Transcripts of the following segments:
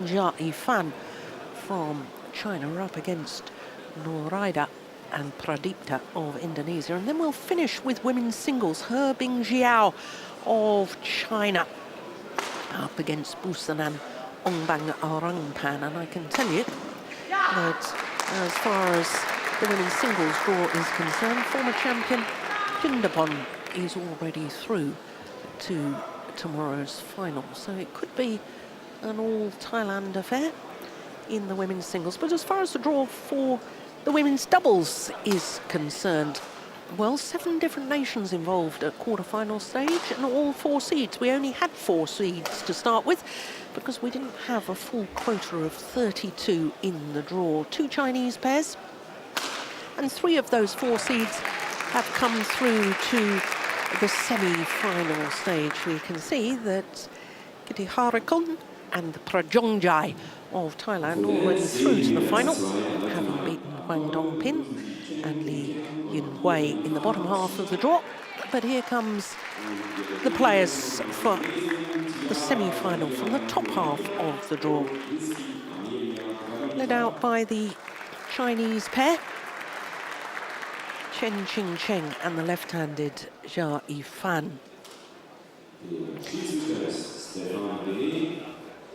Yifan from China are up against Nuraidah and Pradipta of Indonesia. And then we'll finish with women's singles. He Bingjiao of China up against Busanan Ongbang Arangpan. And I can tell you that as far as the women's singles draw is concerned, former champion Pindapon is already through to tomorrow's final. So it could be an all-Thailand affair in the women's singles. But as far as the draw for the women's doubles is concerned, well, 7 different nations involved at quarter-final stage and all 4 seeds. We only had 4 seeds to start with because we didn't have a full quota of 32 in the draw. 2 Chinese pairs, and 3 of those 4 seeds have come through to the semi-final stage. We can see that Kittiharikon and Prajongjai of Thailand already through to the final, having beaten Wang Dongpin and Lee Yunhui in the bottom half of the draw. But here comes the players for the semi-final from the top half of the draw, led out by the Chinese pair, Chen Qingchen and the left-handed Yifan.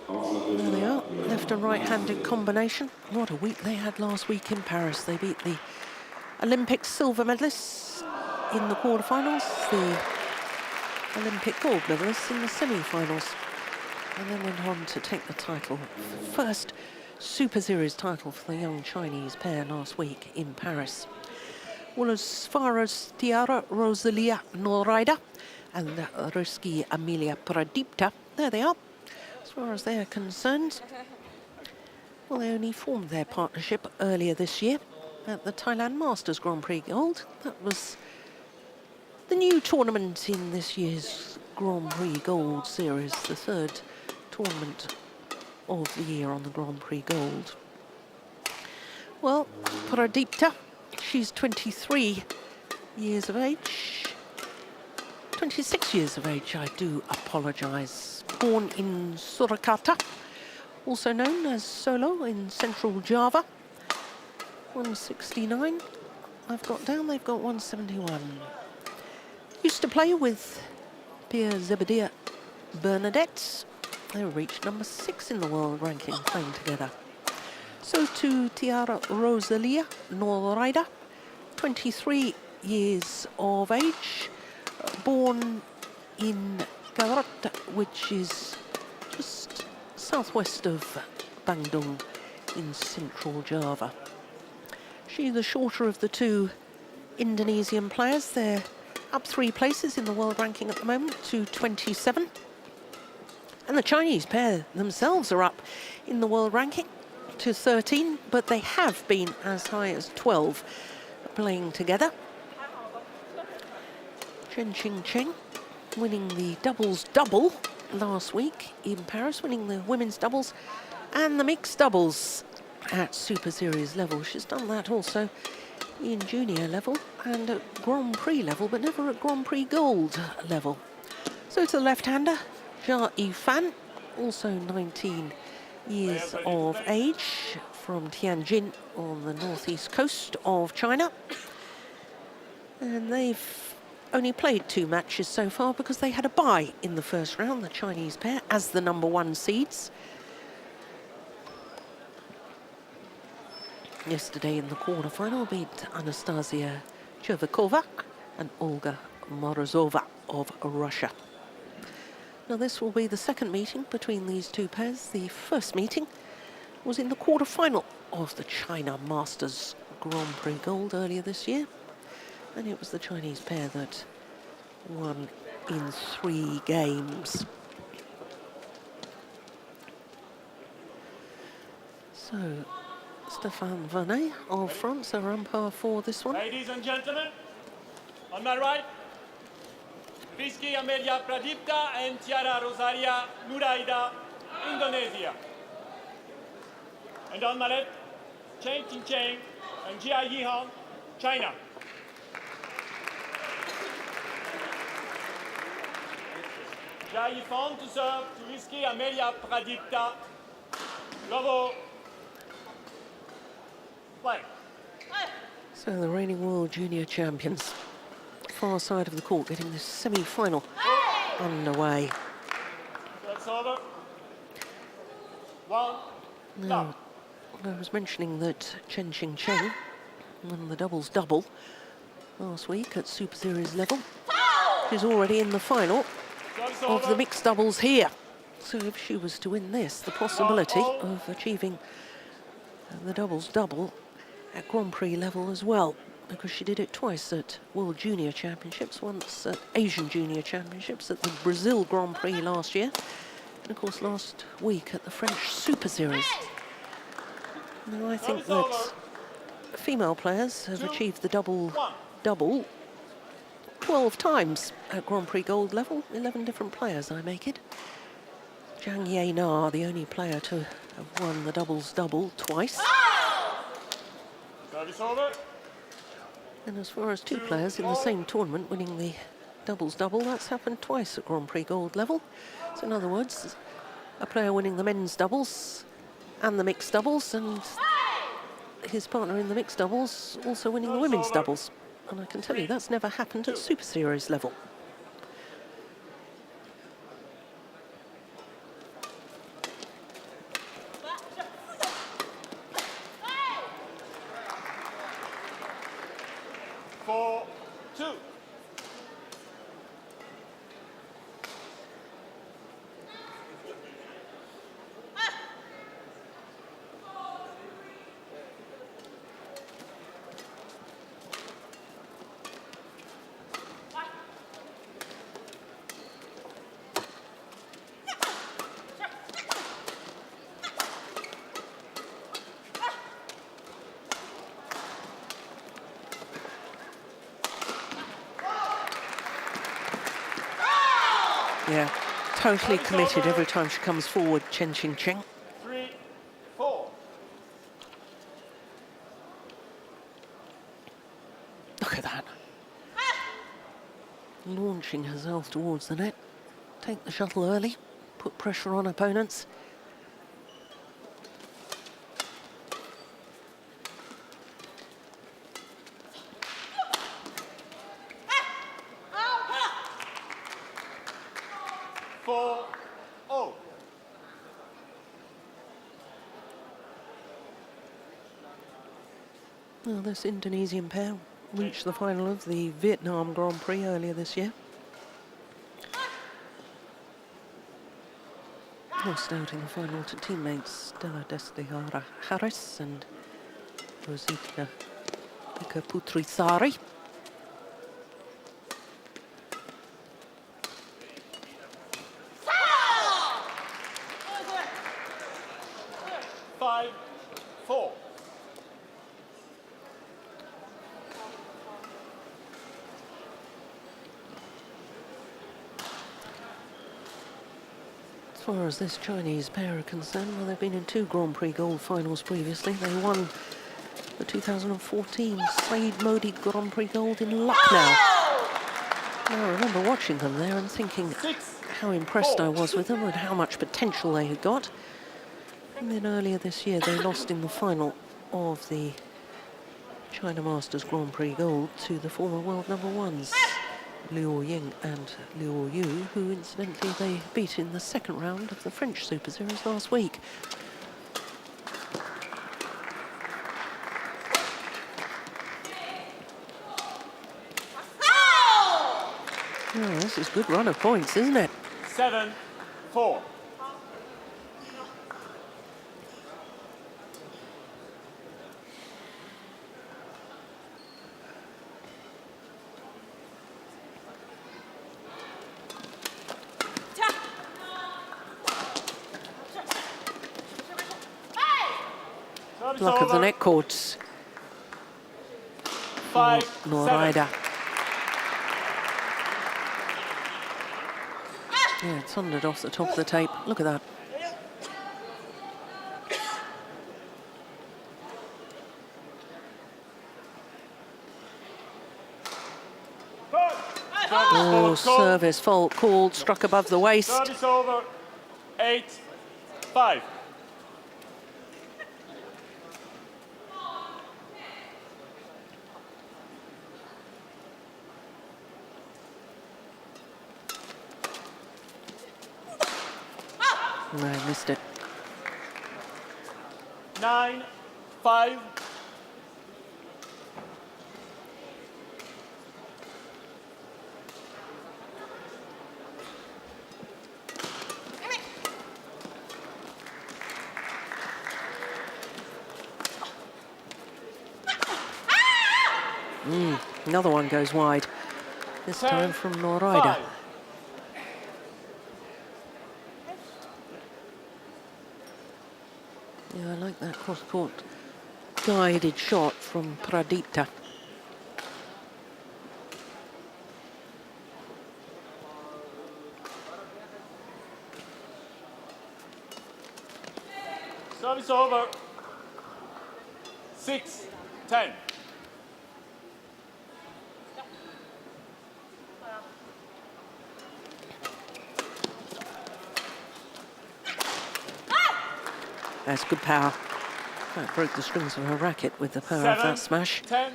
There they are, left and right-handed combination. What a week they had last week in Paris. They beat the Olympic silver medalists in the quarterfinals, the Olympic gold medalists in the semi-finals, and then went on to take the title, first Super Series title for the young Chinese pair last week in Paris. Well, as far as Tiara, Rosalia, Nuraidah, and Rizki, Amelia, Pradipta, there they are. As far as they're concerned, well, they only formed their partnership earlier this year at the Thailand Masters Grand Prix Gold. That was the new tournament in this year's Grand Prix Gold series, the 3rd tournament of the year on the Grand Prix Gold. Well, Pradipta, she's 23 years of age. 26 years of age, I do apologise. Born in Surakarta, also known as Solo in central Java. 169 I've got down, they've got 171. Used to play with Pierre Zebedia Bernadette. They reached number 6 in the world ranking playing together. So to Tiara, Rosalia, Nuraidah, 23 years of age, born in Garut, which is just southwest of Bandung in central Java. She's the shorter of the 2 Indonesian players. They're up 3 places in the world ranking at the moment to 27. And the Chinese pair themselves are up in the world ranking to 13, but they have been as high as 12 playing together. Chen Qingchen winning the doubles double last week in Paris, winning the women's doubles and the mixed doubles at Super Series level. She's done that also in junior level and at Grand Prix level, but never at Grand Prix Gold level. So to the left-hander, Yifan, also 19 years of age, from Tianjin on the northeast coast of China. And they've only played 2 matches so far because they had a bye in the first round, the Chinese pair, as the number 1 seeds. Yesterday in the quarterfinal beat Anastasia Chervikova and Olga Morozova of Russia. Now this will be the 2nd meeting between these 2 pairs. The first meeting was in the quarterfinal of the China Masters Grand Prix Gold earlier this year. And it was the Chinese pair that won in 3 games. So, Stéphane Vernet of France, our umpire for this one. Ladies and gentlemen, on my right, Rizki, Amelia, Pradipta, and Tiara, Rosalia, Nuraidah, Indonesia. And on my left, Chen Qingchen and Yifan, China. Yifan to serve to Rizki, Amelia, Pradipta, Bravo. Play. So the reigning world junior champions, far side of the court, getting this semi-final underway. That's over. 1. Now, I was mentioning that Qingchen won the doubles double last week at Super Series level. She's already in the final of the mixed doubles here. So if she was to win this, the possibility of achieving the doubles double at Grand Prix level as well, because she did it twice at World Junior Championships, once at Asian Junior Championships, at the Brazil Grand Prix last year, and of course last week at the French Super Series. Now I think that female players have achieved the double 12 times at Grand Prix gold level, 11 different players I make it. Zhang Yana, the only player to have won the doubles double twice. Service over. And as far as two players in the same tournament winning the doubles double, that's happened twice at Grand Prix gold level. So in other words, a player winning the men's doubles and the mixed doubles, and his partner in the mixed doubles also winning the women's doubles. And I can tell you that's never happened at Super Series level. Yeah, totally committed every time she comes forward, Qingchen. 3-4. Look at that. Launching herself towards the net. Take the shuttle early, put pressure on opponents. Well, this Indonesian pair reached the final of the Vietnam Grand Prix earlier this year. Lost out in the final to teammates Stella Destiara Harris and Rosalia Putrisari. As far as this Chinese pair are concerned, well, they've been in two Grand Prix gold finals previously. They won the 2014 Said Modi Grand Prix gold in Lucknow. Now, I remember watching them there and thinking how impressed I was with them and how much potential they had got. And then earlier this year, they lost in the final of the China Masters Grand Prix gold to the former world number ones, Liu Ying and Liu Yu, who incidentally they beat in the second round of the French Super Series last week. Oh, this is good run of points, isn't it? 7-4. Luck of the net courts. 5-7. Nuraidah. Yeah, it's thundered off the top of the tape. Look at that. Oh, service fault called, struck above the waist. Service over. 8-5. No, I missed it. 9-5. Another one goes wide. This time from Nuraidah. 5. Yeah, I like that cross-court guided shot from Pradipta. Service over. 6-10. That's good power. That broke the strings of her racket with the power of that smash. 10.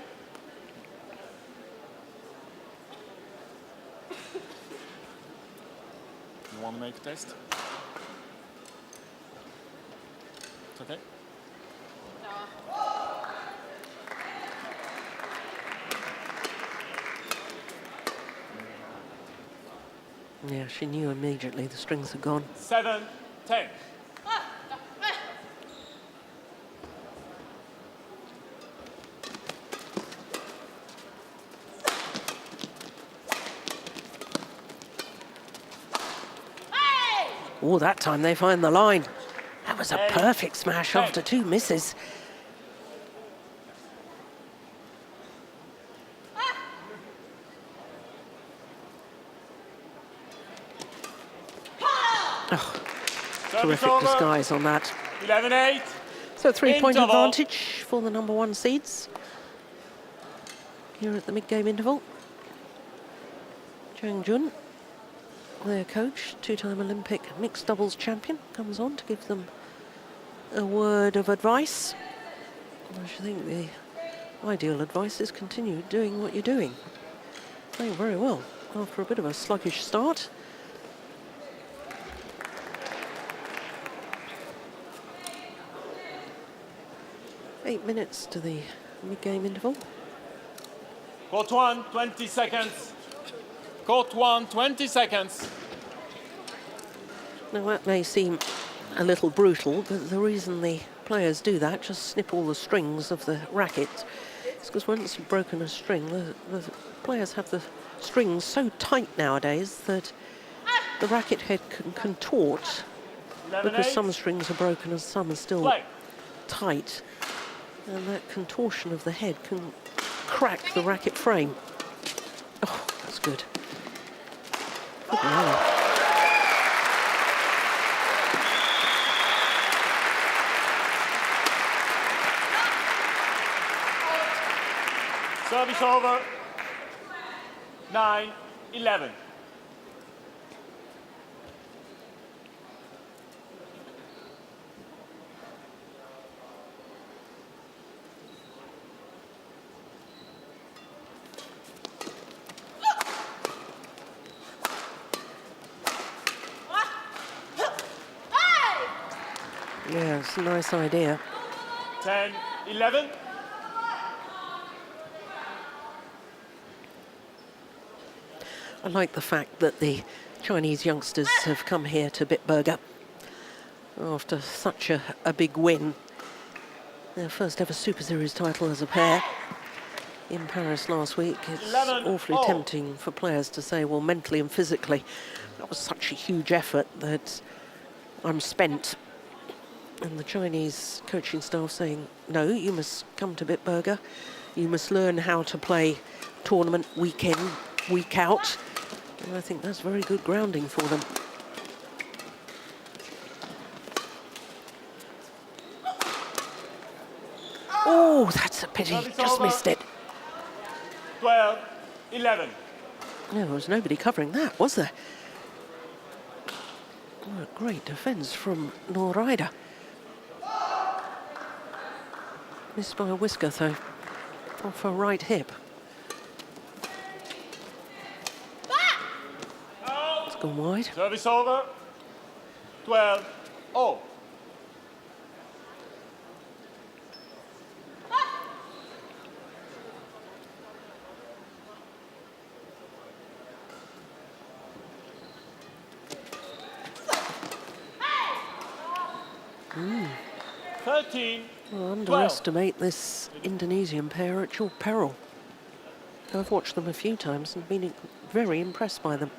You want to make a test? It's okay. Yeah, she knew immediately the strings had gone. 7-10. Oh, that time they find the line. That was a perfect smash after 2 misses. Oh, terrific disguise on that. 11-8. So 3-point Interval. advantage for the #1 seeds. Here at the mid-game interval. Qingchen, their coach, 2-time Olympic mixed doubles champion, comes on to give them a word of advice. I should think the ideal advice is continue doing what you're doing. Playing very well after a bit of a sluggish start. Eight minutes to the mid-game interval. Court 1, 20 seconds. Court 1, 20 seconds. Now that may seem a little brutal, but the reason the players do that, just snip all the strings of the racket, is because once you've broken a string, the players have the strings so tight nowadays that the racket head can contort because some strings are broken and some are still tight. And that contortion of the head can crack the racket frame. Oh, that's good. Good rally. Service over. 9-11. Yeah, it's a nice idea. 10-11. I like the fact that the Chinese youngsters have come here to Bitburger after such a big win. Their first ever Super Series title as a pair in Paris last week. It's awfully tempting for players to say, well, mentally and physically, that was such a huge effort that I'm spent. And the Chinese coaching staff saying, no, you must come to Bitburger. You must learn how to play tournament week in, week out. And I think that's very good grounding for them. Oh, that's a pity. Just missed it. 12-11. No, there was nobody covering that, was there? What a great defence from Nuraidah. Missed by a whisker, though, off her right hip. It's gone wide. Service over. 12-13. Oh. Mm. 13. Well, underestimate this Indonesian pair at your peril. I've watched them a few times and been very impressed by them.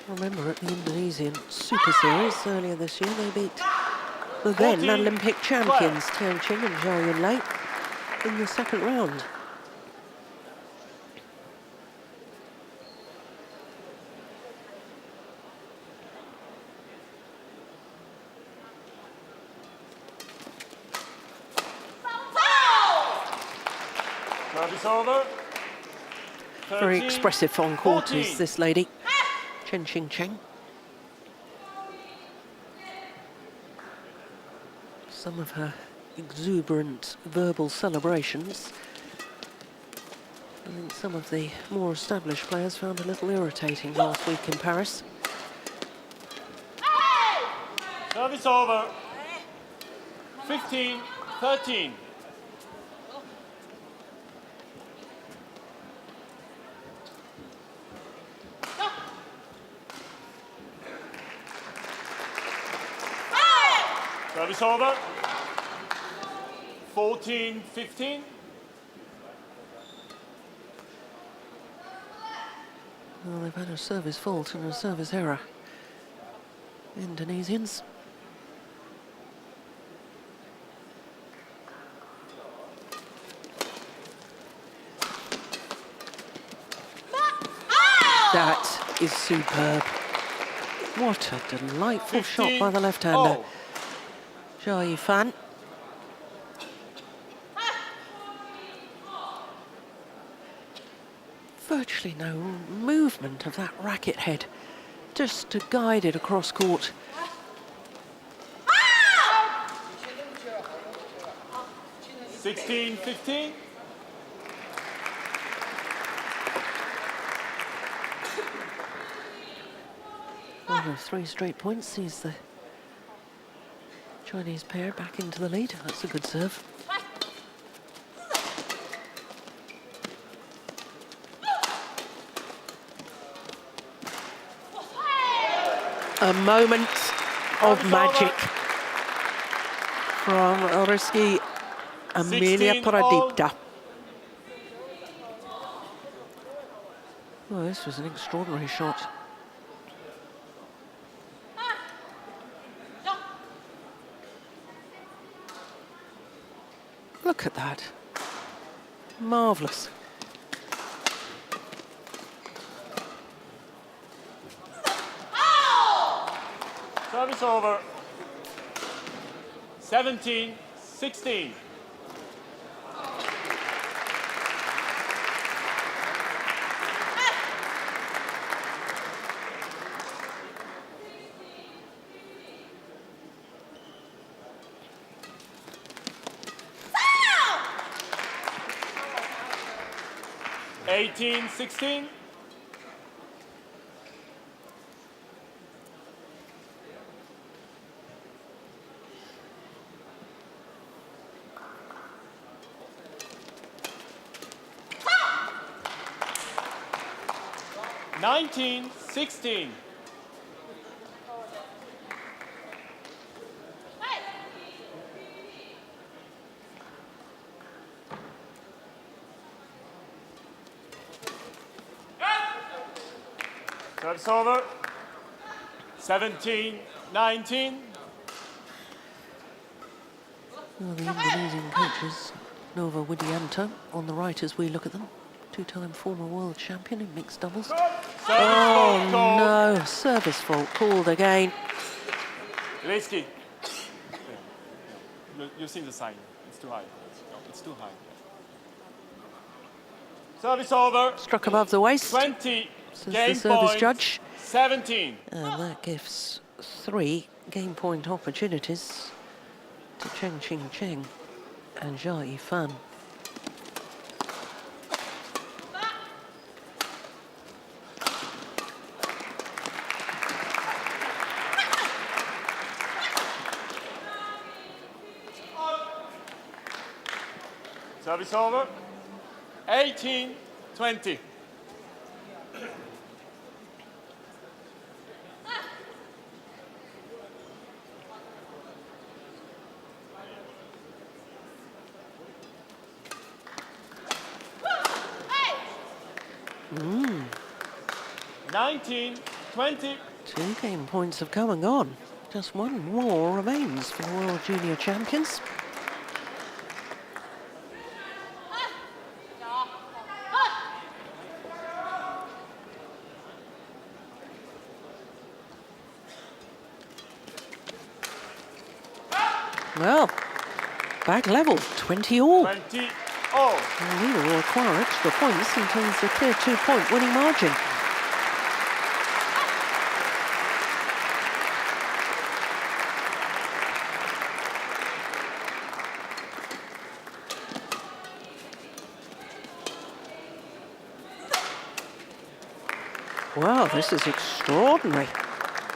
Remember at the Indonesian Super Series earlier this year, they beat the then 14, Olympic champions Qingchen and Zhao in the second round. Service over. Very 13, expressive on court 14. is this lady, Qingchen. Some of her exuberant verbal celebrations, I think some of the more established players found a little irritating last week in Paris. Service over. 15, 13. Service over. 14, 15. Well, they've had a service fault and a service error, Indonesians. That is superb. What a delightful 15, shot by the left-hander. oh. Yifan. Virtually no movement of that racket head, just to guide it across court. Oh. 16, 15. One of 3 straight points sees the Chinese pair back into the lead. That's a good serve. A moment of magic from Rizki, Amelia Pradipta. Well, this was an extraordinary shot. Look at that. Marvellous. Service over. 17, 16. Eighteen, 16. Nineteen, 16. Service over. 17, 19. Well, the Indonesian coaches, Nova Widianto, on the right as we look at them. 2-time former world champion in mixed doubles. Oh no, service fault called again. Rizki. You've seen the sign. It's too high. It's too high. Service over. Struck above the waist. 20. Says Game the service point, judge. 17. And that gives 3 game point opportunities to Qingchen and Yifan. Service over. 18-20. Mm. 19-20. 2 game points have come and gone. Just one more remains for the World Junior Champions. Well, back level, 20 all. 20 all. And we will require extra points until there's a clear 2-point winning margin. Wow, this is extraordinary.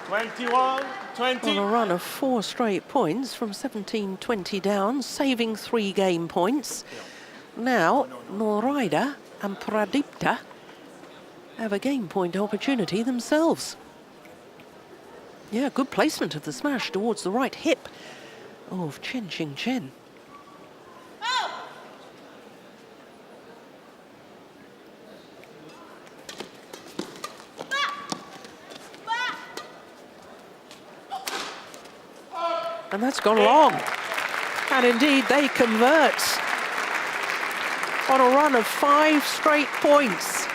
21-20. On a run of 4 straight points from 17-20 down, saving 3 game points. Now, Nuraidah and Pradipta have a game point opportunity themselves. Yeah, good placement of the smash towards the right hip of Qingchen. And that's gone long. And indeed, they convert on a run of 5 straight points.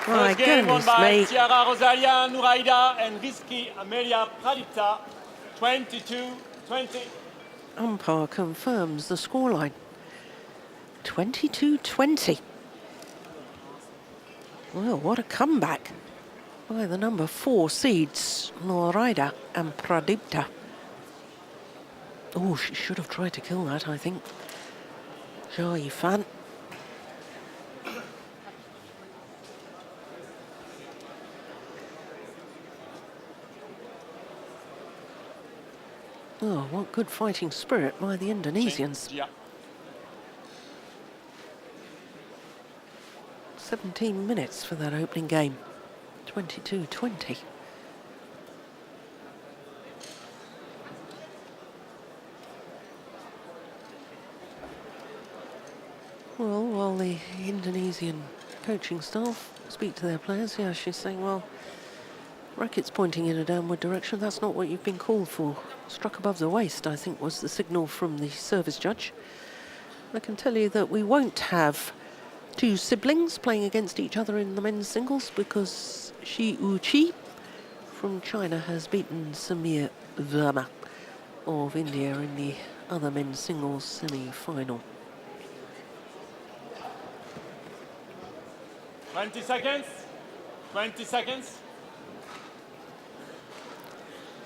My First game won goodness by me. Tiara, Rosalia, Nuraidah, and Rizki, Amelia, Pradipta. 22-20. Umpire confirms the scoreline. 22-20. Well, what a comeback by the number 4 seeds, Nuraidah and Pradipta. Oh, she should have tried to kill that, I think. Yifan. Oh, what good fighting spirit by the Indonesians. Yeah. 17 minutes for that opening game. 22-20. Well, while the Indonesian coaching staff speak to their players, yeah, she's saying, well, racket's pointing in a downward direction. That's not what you've been called for. Struck above the waist, I think, was the signal from the service judge. I can tell you that we won't have 2 siblings playing against each other in the men's singles because Shi Uchi from China has beaten Samir Verma of India in the other men's singles semi-final. 20 seconds. 20 seconds.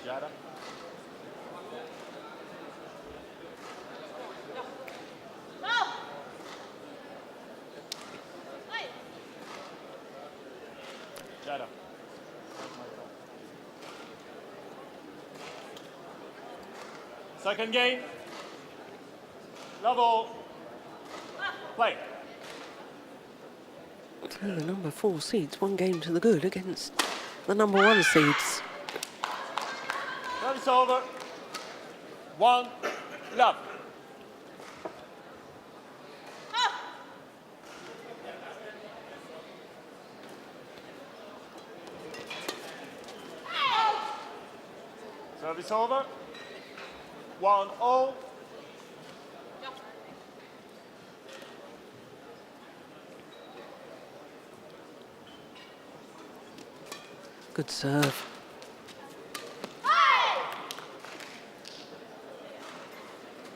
Tiara. Tiara. Second game. Level. Play. So the number 4 seeds, 1 game to the good against the number 1 seeds. Service over. 1 love. Service over. 1-0. Good serve.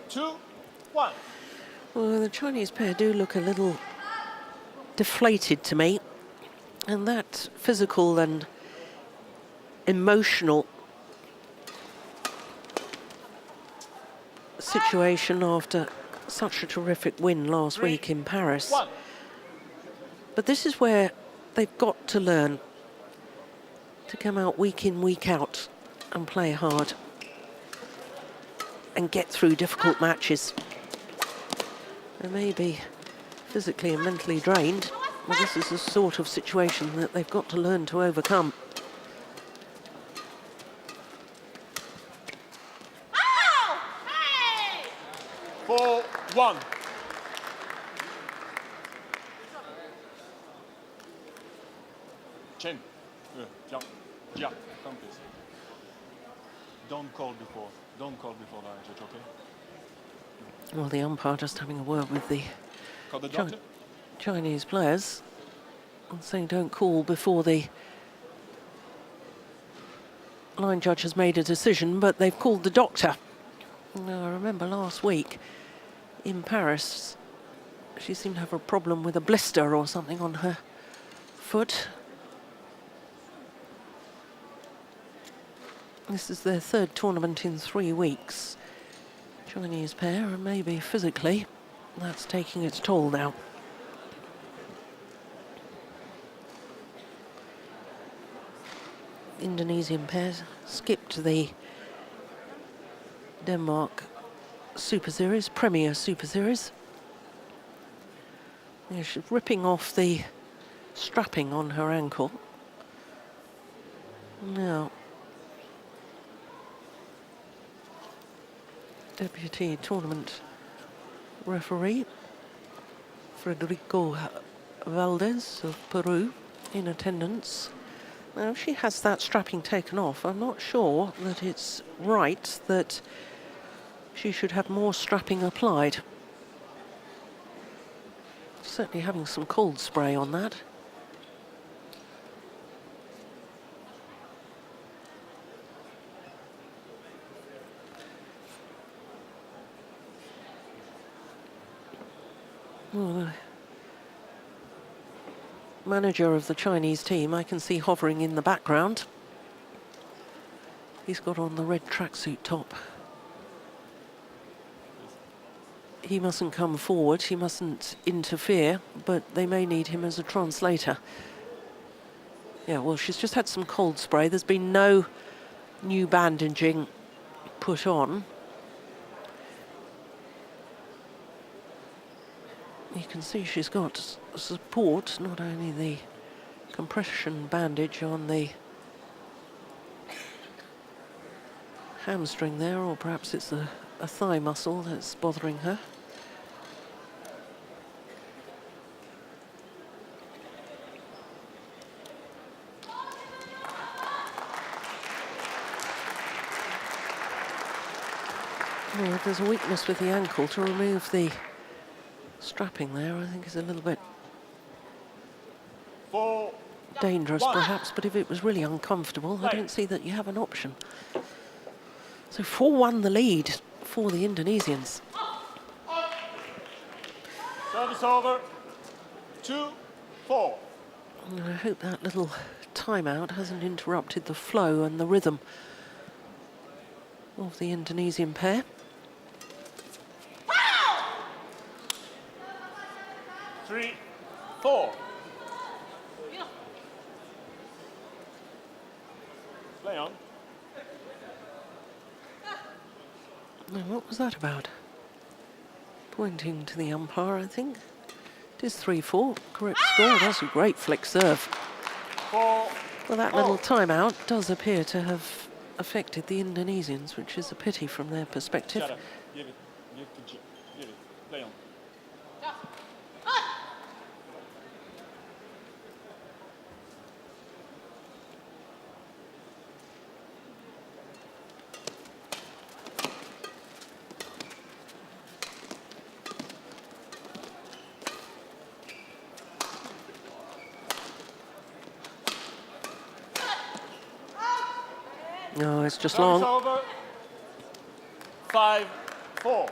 2-1. Well, the Chinese pair do look a little deflated to me. And that physical and emotional situation after such a terrific win last week in Paris. 1. But this is where they've got to learn to come out week in, week out and play hard and get through difficult matches. There may be physically and mentally drained. Well, this is the sort of situation that they've got to learn to overcome. Hey! 4-1. Chen, jump, come please. Don't call before the judge, okay? Well, the umpire just having a word with the Call the doctor. Chinese players and saying don't call before the line judge has made a decision, but they've called the doctor. Now, I remember last week in Paris, she seemed to have a problem with a blister or something on her foot. This is their third tournament in 3 weeks. Chinese pair, and maybe physically, that's taking its toll now. Indonesian pairs skipped the Denmark Super Series, Premier Super Series. Yeah, she's ripping off the strapping on her ankle. Now, deputy tournament referee Federico Valdez of Peru in attendance. Now, if she has that strapping taken off, I'm not sure that it's right that she should have more strapping applied. Certainly having some cold spray on that. Well, the manager of the Chinese team I can see hovering in the background. He's got on the red tracksuit top. He mustn't come forward, he mustn't interfere, but they may need him as a translator. Yeah, well, she's just had some cold spray. There's been no new bandaging put on. You can see she's got support, not only the compression bandage on the hamstring there, or perhaps it's a thigh muscle that's bothering her. Well, if there's a weakness with the ankle, to remove the strapping there, I think is a little bit dangerous perhaps, but if it was really uncomfortable, I don't see that you have an option. So 4-1 the lead for the Indonesians. Service over. 2-4. And I hope that little timeout hasn't interrupted the flow and the rhythm of the Indonesian pair. Three, 4. Play on. Now, what was that about? Pointing to the umpire, I think. It is 3-4, correct score. That's a great flick serve. 4. Well, that little timeout does appear to have affected the Indonesians, which is a pity from their perspective. Tiara, give it. Give it. Play on. No, it's just Service long. over. 5-4.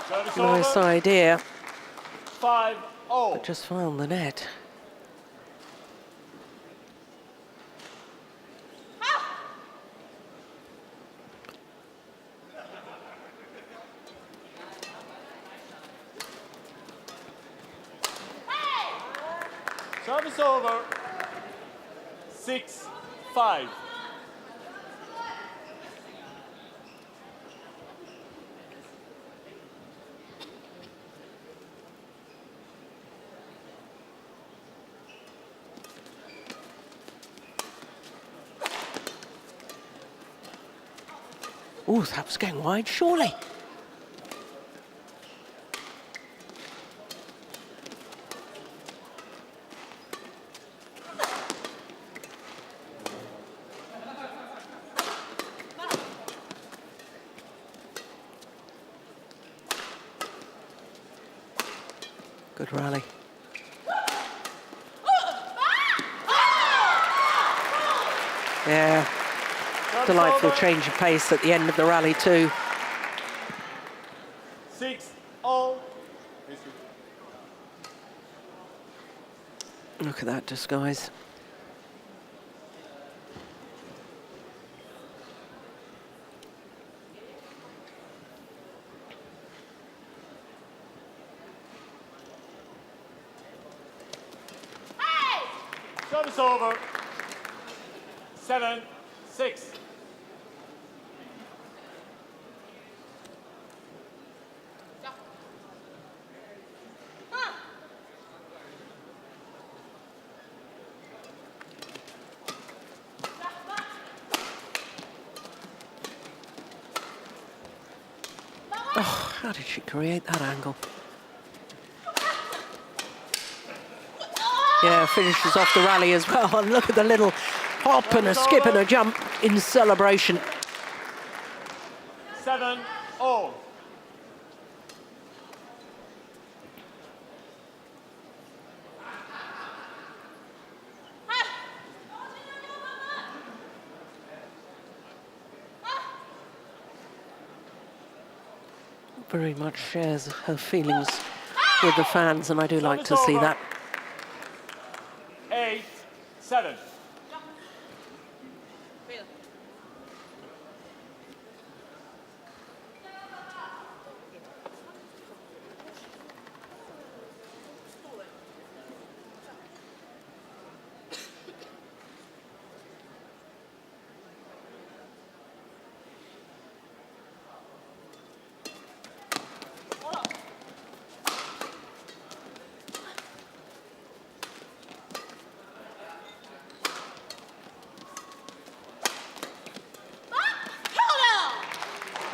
Service Nice over. idea, 5-0. but just found the net. Service over. 6-5. Oh, that was going wide, surely. Good rally. Yeah, delightful change of pace at the end of the rally too. 6-0. Look at that disguise. Service over. 7-6. Oh, how did she create that angle? Yeah, finishes off the rally as well. And look at the little hop and a skip and a jump in celebration. 7-0. Very much shares her feelings with the fans, and I do like to see that. 8-7.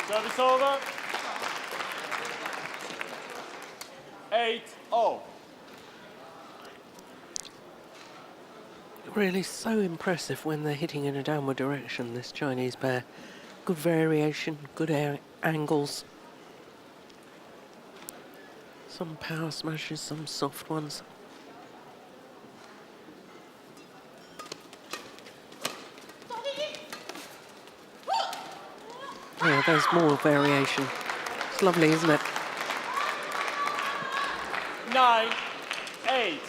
Service over. 8-0. Really so impressive when they're hitting in a downward direction, this Chinese pair. Good variation, good angles. Some power smashes, some soft ones. Yeah, there's more variation. It's lovely, isn't it? 9-8.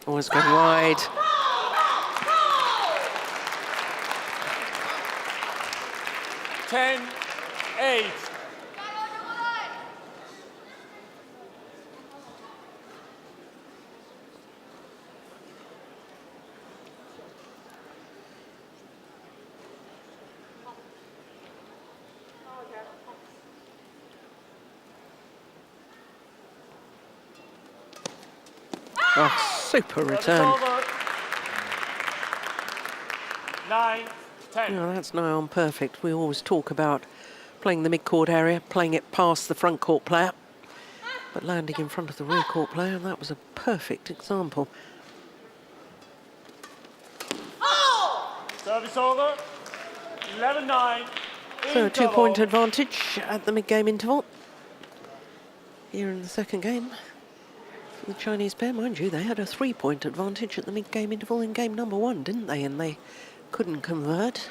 Always going wide. Ten, 8. Oh, super return. 9-10. No, that's nigh on perfect. We always talk about playing the mid-court area, playing it past the front court player, but landing in front of the rear court player, and that was a perfect example. Service over. 11-9. So a 2-point advantage at the mid-game interval. Here in the second game for the Chinese pair. Mind you, they had a 3-point advantage at the mid-game interval in game number 1, didn't they? And they couldn't convert.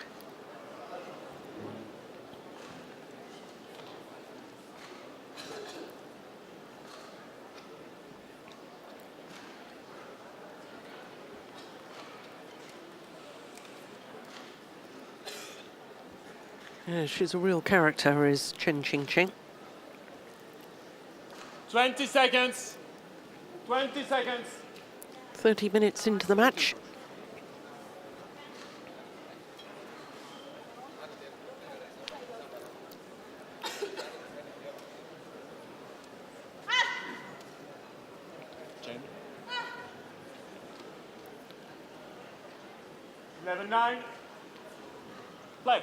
Yeah, she's a real character, is Chen Qingchen. 20 seconds. 20 seconds. 30 minutes into the match. Chen. 11-9. Play.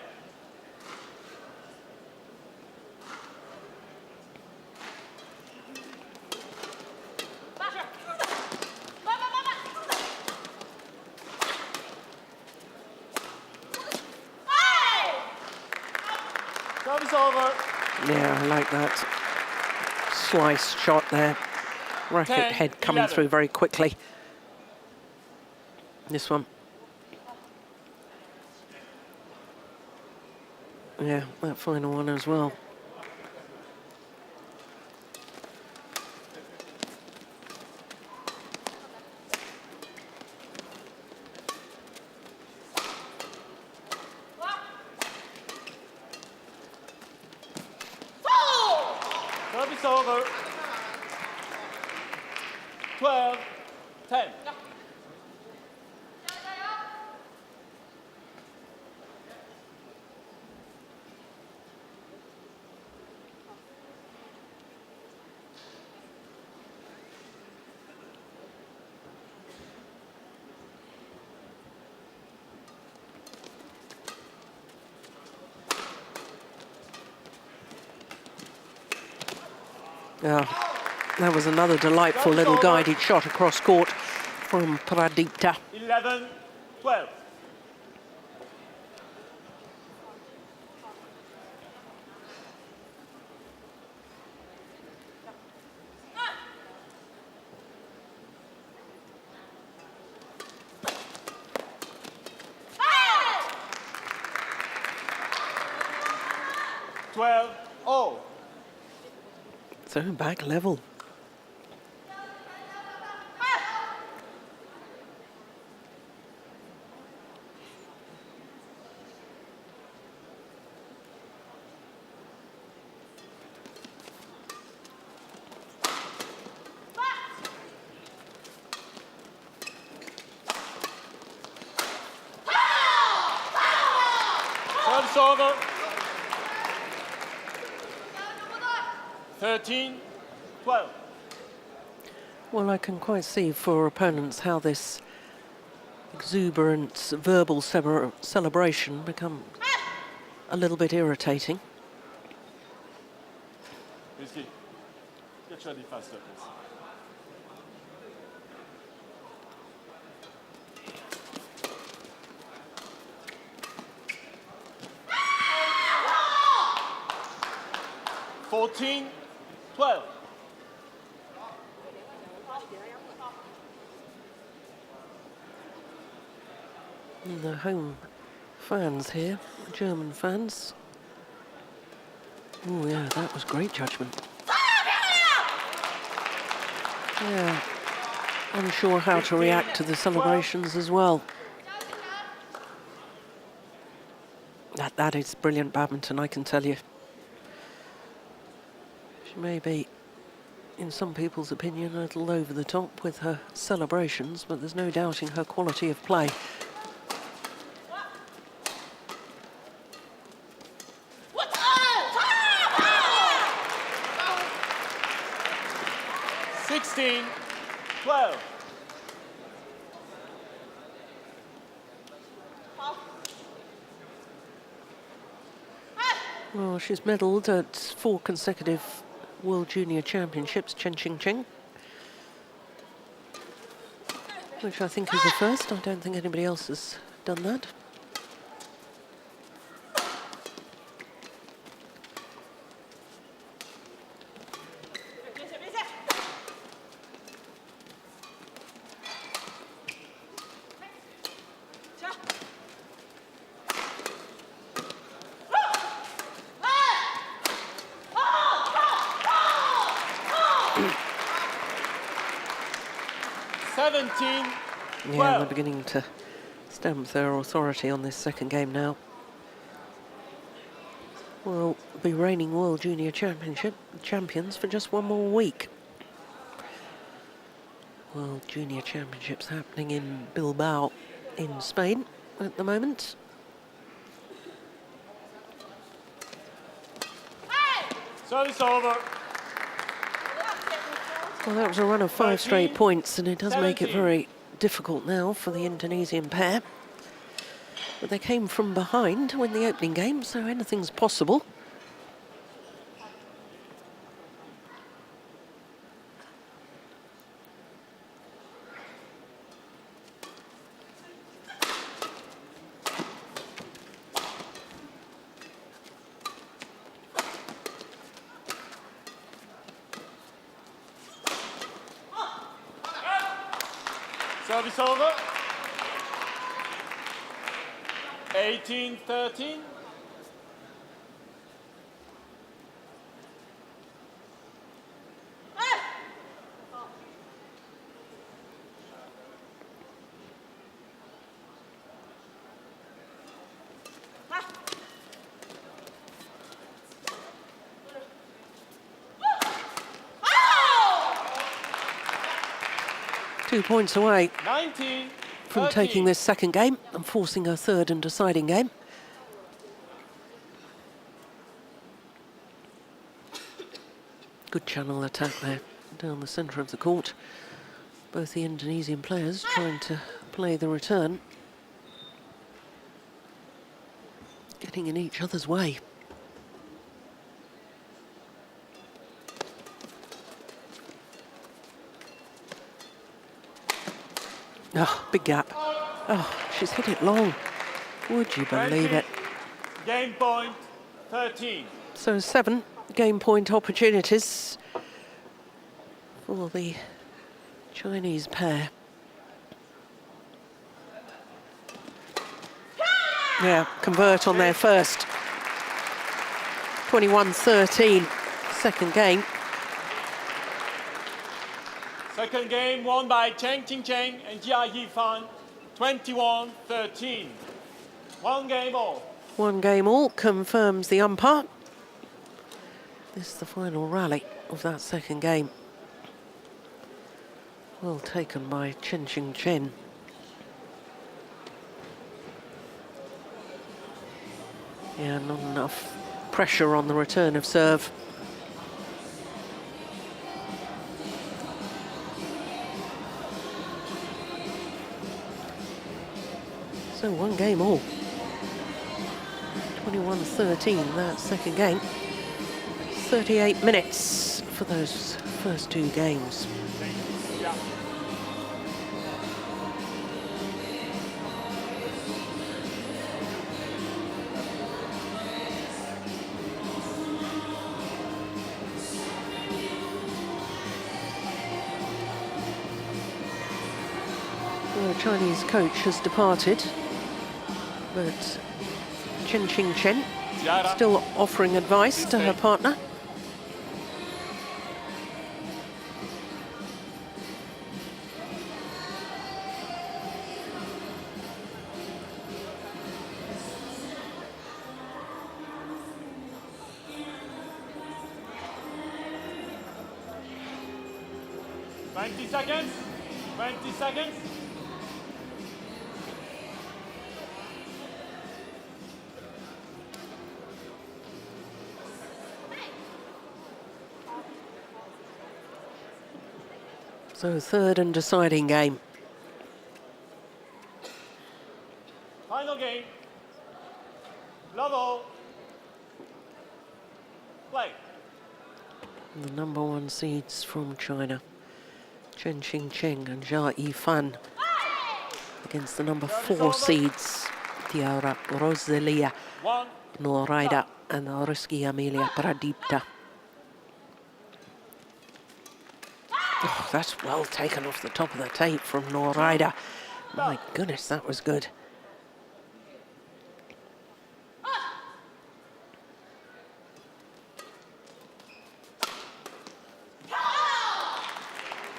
Service over. Yeah, I like that slice shot there. Racket 10, head coming 11. through very quickly. This one. Yeah, that final one as well. Service over. 12-10. Yeah, that was another delightful little guided shot across court from Pradipta. 11-12. Oh. So back level. Service over. 13-12. Well, I can quite see for opponents how this exuberant verbal celebration becomes a little bit irritating. Rizki, get ready faster, please. Fourteen, 12. And the home fans here, German fans. Oh yeah, that was great judgment. Yeah, unsure how to react to the celebrations as well. That is brilliant badminton, I can tell you. She may be, in some people's opinion, a little over the top with her celebrations, but there's no doubting her quality of play. Sixteen, 12. Well, she's medalled at 4 consecutive World Junior Championships, Chen Qingchen, which I think is a first. I don't think anybody else has done that. 17-12. Yeah, we're beginning to stamp their authority on this second game now. We'll be reigning World Junior Championship champions for just one more week. World Junior Championships happening in Bilbao in Spain at the moment. Service over. Well, that was a run of 5 straight points, and it does make it 17. very difficult now for the Indonesian pair. But they came from behind to win the opening game, so anything's possible. Service over. 18-13. Two points away 19 from taking this second game and forcing a third and deciding game. Good channel attack there down the centre of the court. Both the Indonesian players trying to play the return, getting in each other's way. Oh, big gap. Oh, she's hit it long. Would you believe it? Game point 13. So 7 game point opportunities for the Chinese pair. Yeah, convert on their first. 21-13, second game. Second game won by Qingchen and Yifan, 21-13. One game all. One game all confirms the umpire. This is the final rally of that second game. Well taken by Chen. Yeah, not enough pressure on the return of serve. So one game all. 21-13, that second game. 38 minutes for those first two games. Well, the Chinese coach has departed, but Qingchen Tiara. still offering advice to her partner. Twenty seconds. 20 seconds. So third and deciding game. Final game. Level. Play. The number 1 seeds from China, Qingchen and Yifan, against the number 4 seeds, Tiara, Rosalia, Nuraidah and Rizki, Amelia, Pradipta. Oh, that's well taken off the top of the tape from Nuraidah. My goodness, that was good.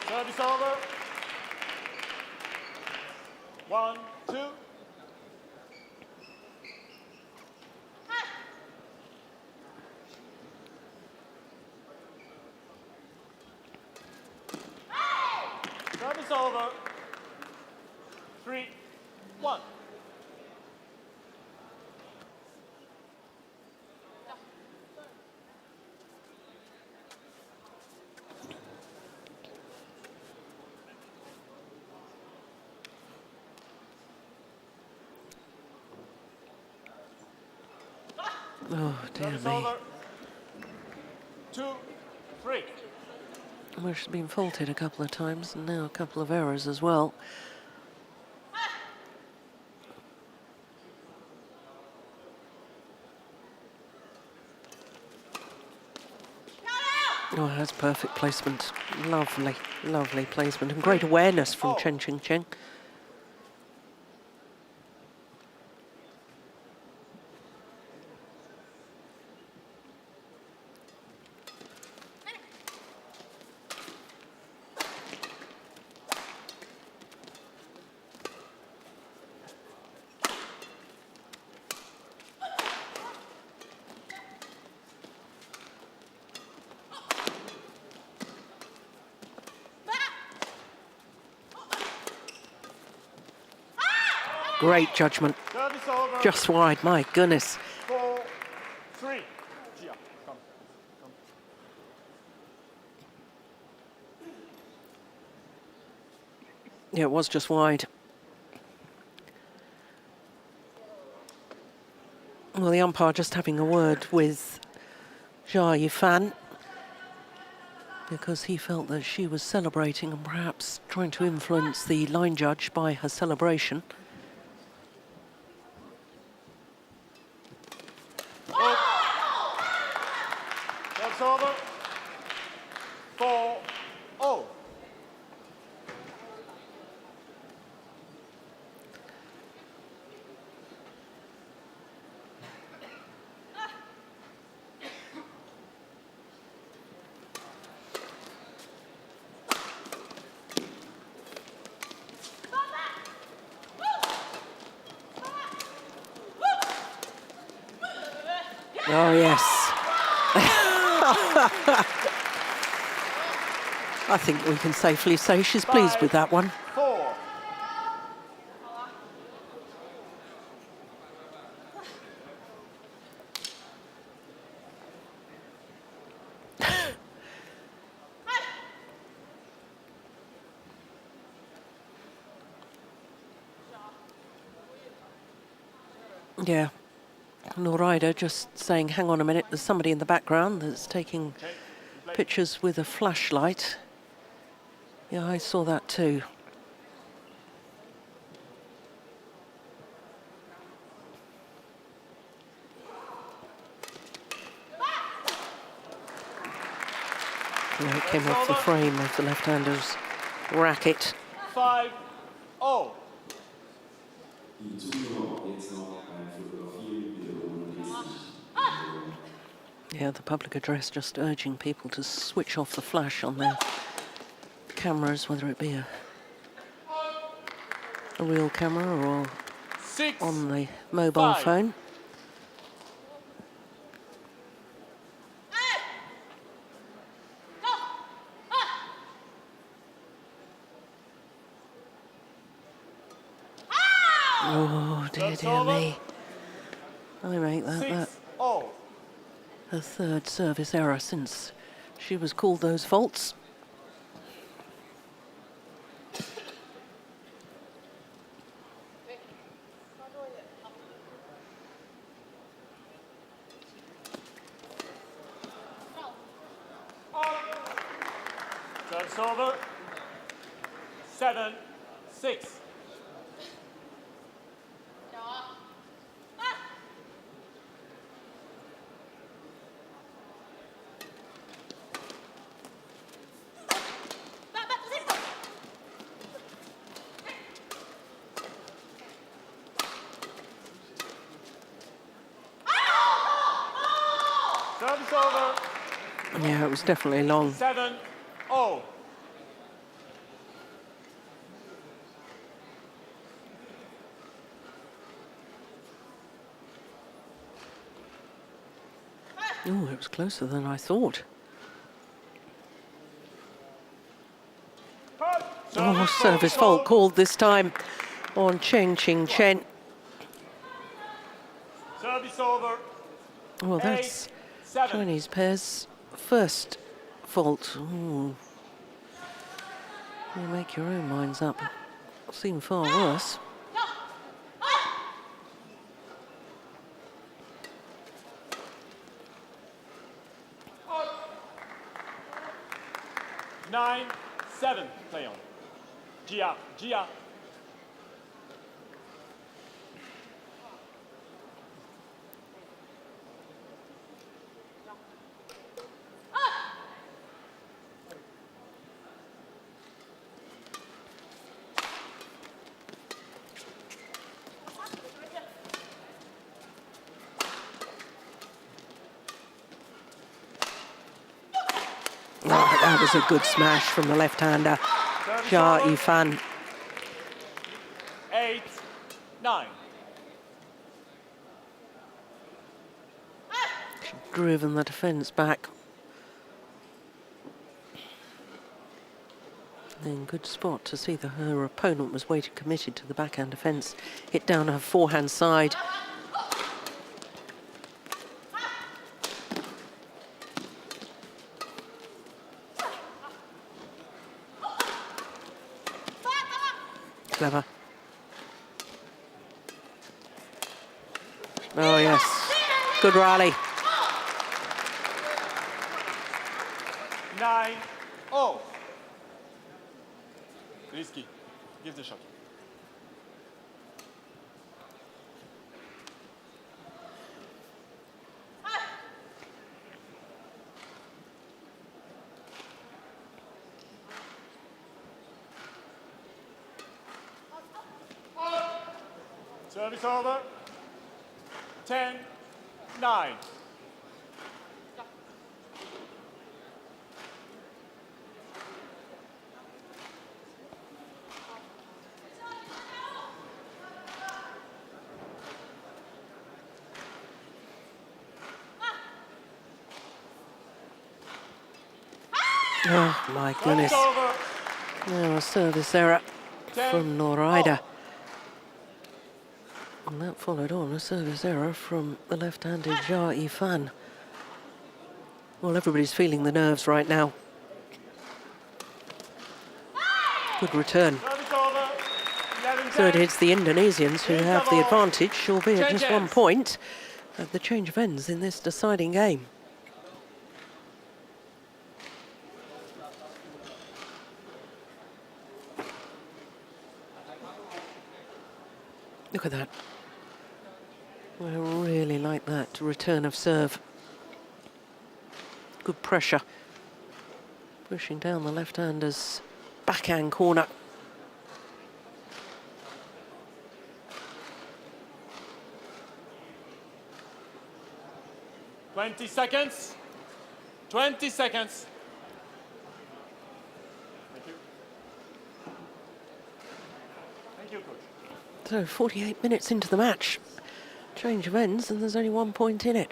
Service over. 1, 2. Service over. 3, 1. Oh, dear Service me. over. 2, 3. Well, she's been faulted a couple of times, and now a couple of errors as well. Oh, that's perfect placement. Lovely, lovely placement, and great awareness from Chen Qingchen. Great judgment. Service over. Just wide, my goodness. 4, 3. Gia, come. Yeah, it was just wide. Well, the umpire just having a word with Yifan, because he felt that she was celebrating and perhaps trying to influence the line judge by her celebration. That's over. 4, 0. Oh, yes. I think we can safely say she's pleased with that one. 4. Yeah. Nuraidah just saying, hang on a minute, there's somebody in the background that's taking pictures with a flashlight. Yeah, I saw that too. Yeah, it came off the frame of the left-hander's racket. 5, 0. Yeah, the public address just urging people to switch off the flash on their cameras, whether it be a real camera or 6, on the mobile 5. phone. Oh, dear me. I make that 6, 0. her third service error since she was called those faults. That's over. 7, 6. Service over. Yeah, it was definitely long. 7, 0. Oh, it was closer than I thought. Oh, service fault called this time on Qingchen. Service over. Well, that's 8-7. Chinese pair's first fault. Ooh. You make your own minds up. Seemed far worse. Nine, 7, play on. Gia, Gia. Oh, that was a good smash from the left-hander, Yifan. 8-9. Driven the defence back. Then good spot to see that her opponent was waiting committed to the backhand defence. Hit down her forehand side. Clever. Oh, yes. Good rally. 9-0. Rizki, give the shot. Service over. 10-9. Oh, my goodness. Now a service error from Nuraidah. And that followed on a service error from the left-handed Yifan. Well, everybody's feeling the nerves right now. Good return. So it is the Indonesians who have the advantage, albeit just 1 point, at the change of ends in this deciding game. Look at that. I really like that return of serve. Good pressure. Pushing down the left-hander's backhand corner. Twenty seconds. 20 seconds. Thank you. Thank you, coach. So 48 minutes into the match. Change of ends and there's only 1 point in it.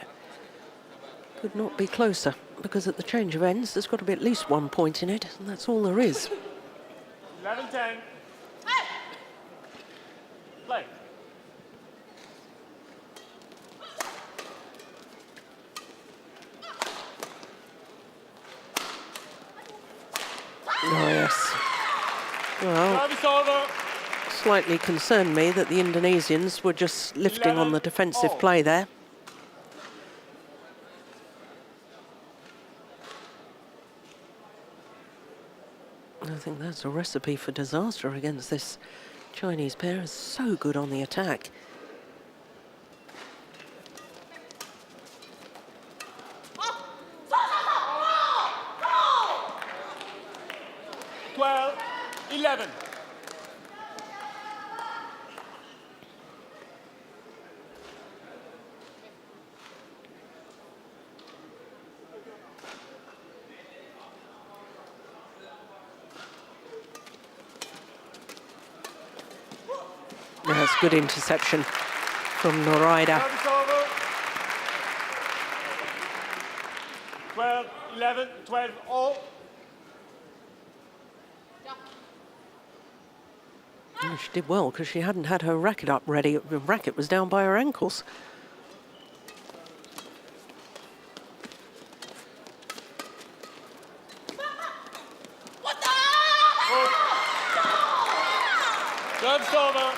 Could not be closer, because at the change of ends there's got to be at least 1 point in it, and that's all there is. 11-10. Play. Oh, yes. Well, Service over. slightly concerned me that the Indonesians were just lifting on the defensive play there. I think that's a recipe for disaster against this Chinese pair. Is so good on the attack. Twelve, 11. That's good interception from Nuraidah. Service over. 12, 11, 12, all. Oh, she did well because she hadn't had her racket up ready. The racket was down by her ankles. Serve's over.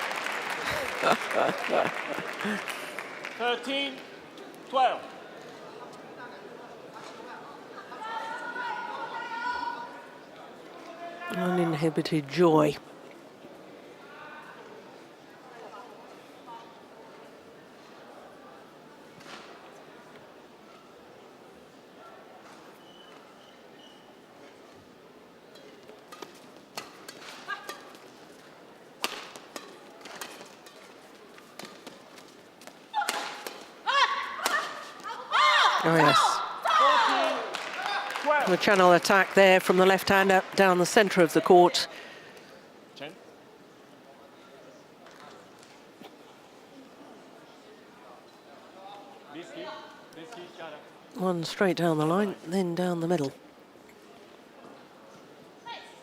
13, 12. Uninhibited joy. Oh, yes. 14, 12. The channel attack there from the left hand up down the centre of the court. Chen. Rizki, Tiara. One straight down the line, then down the middle.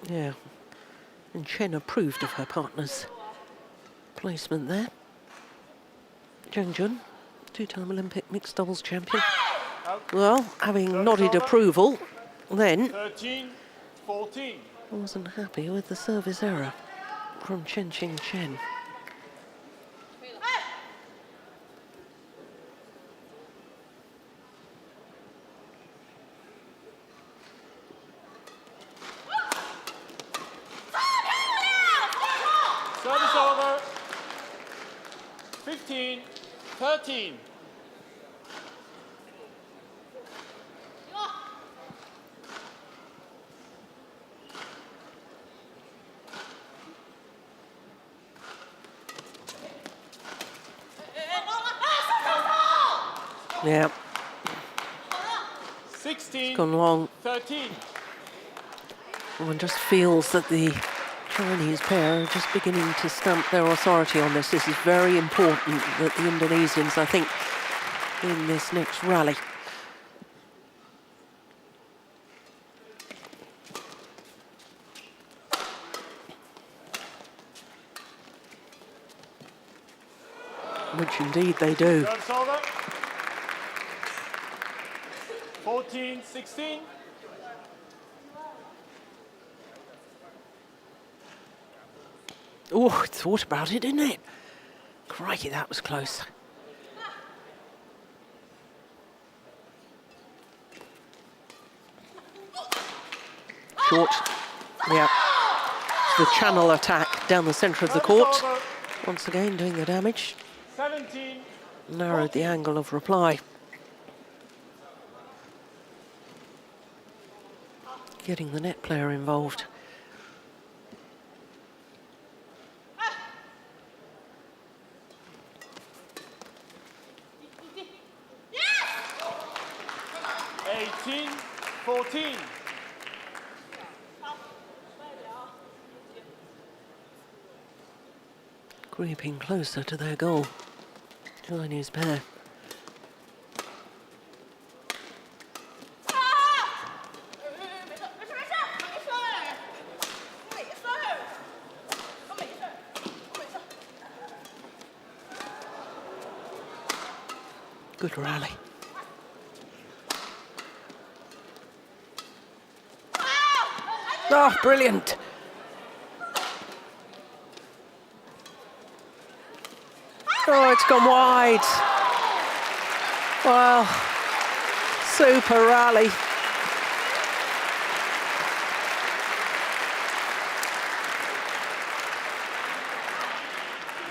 Yeah. And Chen approved of her partner's placement there. Qingchen, two-time Olympic mixed doubles champion. Well, having nodded approval, then 13, 14. wasn't happy with the service error from Qingchen. Service over. 15, 13. Yeah, 16, gone long. 13. One just feels that the Chinese pair are just beginning to stamp their authority on this. This is very important that the Indonesians, I think, in this next rally. Which indeed they do. Serve's over. 14, 16. Oh, it thought about it, didn't it? Crikey, that was close. Short. Yeah. The channel attack down the centre of the court. Once again doing the damage. 17. Narrowed the angle of reply. Getting the net player involved. Yes! 18, 14. Creeping closer to their goal. Chinese pair. Good rally. Oh, brilliant. Oh, it's gone wide. Well, super rally.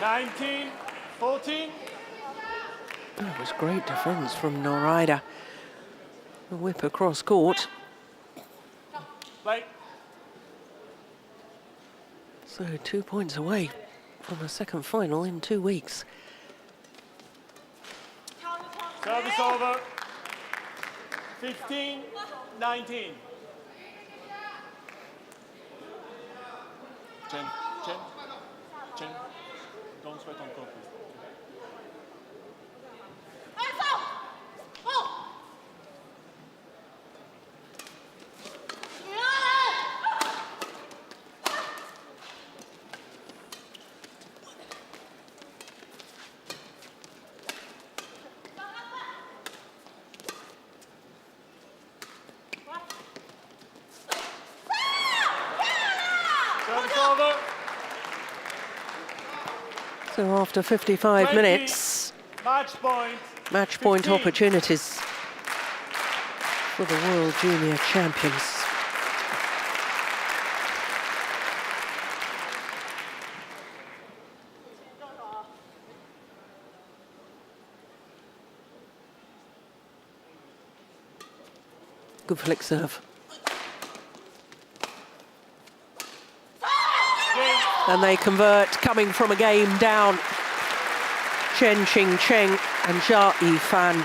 $19, 14. That was great defence from Nuraidah. A whip across court. Play. So 2 points away from a second final in 2 weeks. Service over. 15, 19. Chen. Don't sweat on court. So after 55 20, minutes, match point 15. opportunities for the World Junior Champions. Good flick serve. And they convert, coming from a game down. Chen, Qingchen and Yifan.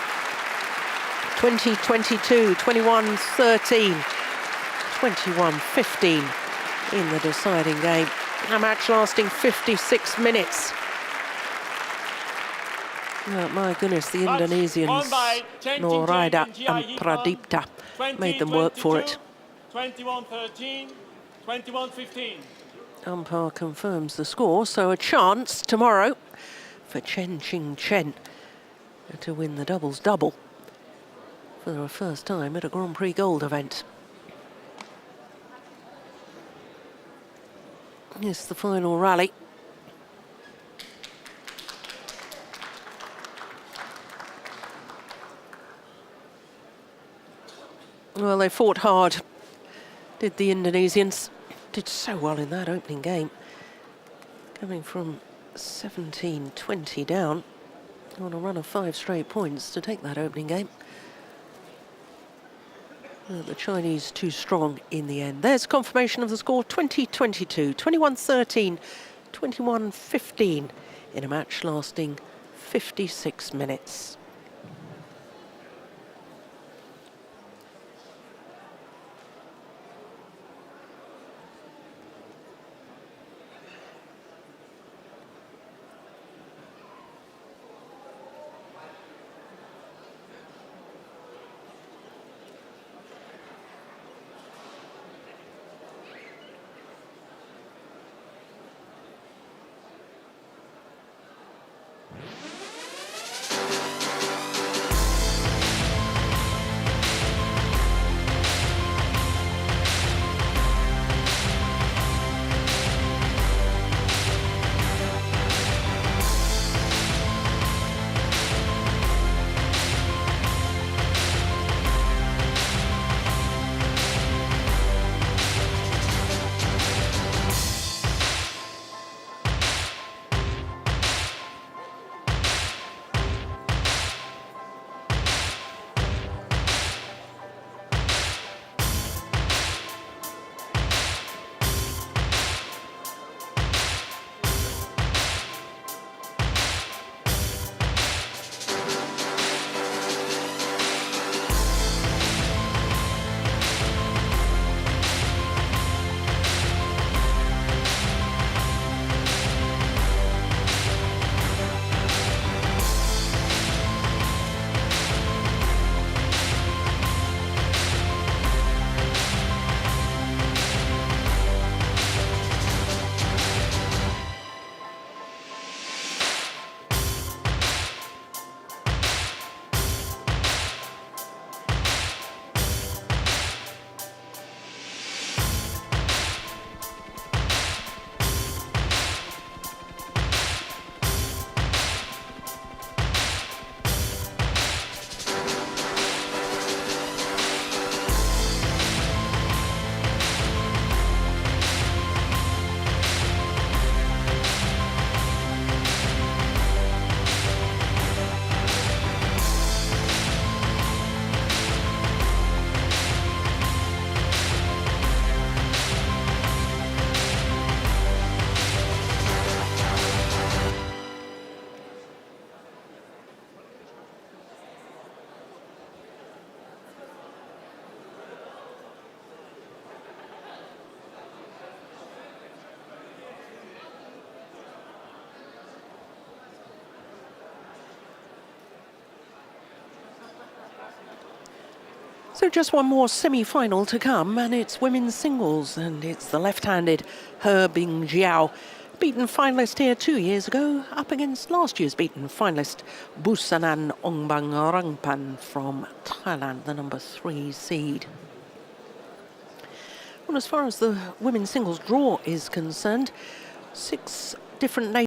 20-22, 21-13, 21-15 in the deciding game. A match lasting 56 minutes. Oh, my goodness, the Indonesians, Nuraidah and Pradipta, made them work for it. 21-13, 21-15. Umpire confirms the score, so a chance tomorrow for Chen Qingchen to win the doubles double for the first time at a Grand Prix Gold event. It's the final rally. Well, they fought hard, did the Indonesians. Did so well in that opening game, coming from 17-20 down on a run of 5 straight points to take that opening game. The Chinese too strong in the end. There's confirmation of the score: 20-22, 21-13, 21-15 in a match lasting 56 minutes. So just one more semi-final to come, and it's women's singles, and it's the left-handed He Bingjiao, beaten finalist here 2 years ago, up against last year's beaten finalist Busanan Ongbang from Thailand, the number 3 seed. Well, as far as the women's singles draw is concerned, 6 different nations